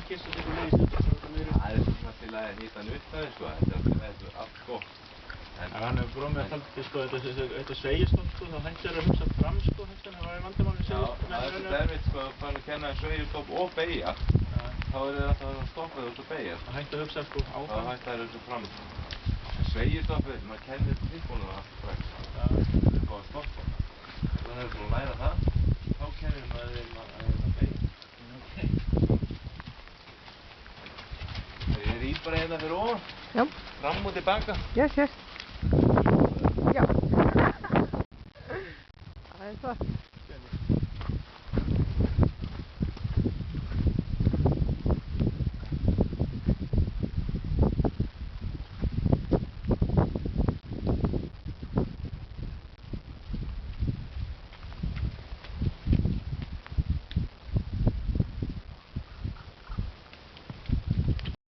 skissa tekur leið í stundum sem þetta niður. Það svona til að hýta hann upp það, sko. Þetta er allt gott. En hann hefur bromið að taldi, sko, þetta sveigjustopp, sko, þá hættir að hugsa fram, sko, þess vegna var vandamáli sveigjustopp. Já, það er þetta erfitt, sko, að fara að kenna sveigjustopp og beygja. Þá er það alltaf að stoppa þú ert að beygja. Það hætti að hugsa, sko, áfram. Þá hætti að hugsa fram. En sveigjustoppið, maður kennir trippbúnum allt strax. Það er góð að stoppa. Þannig að það er búin að læra það, þá kennir maður þeim að beygja. Ég rít bara hérna fyrir ofan. Já. Fram og tilbaka. Yes. Já. Það er það.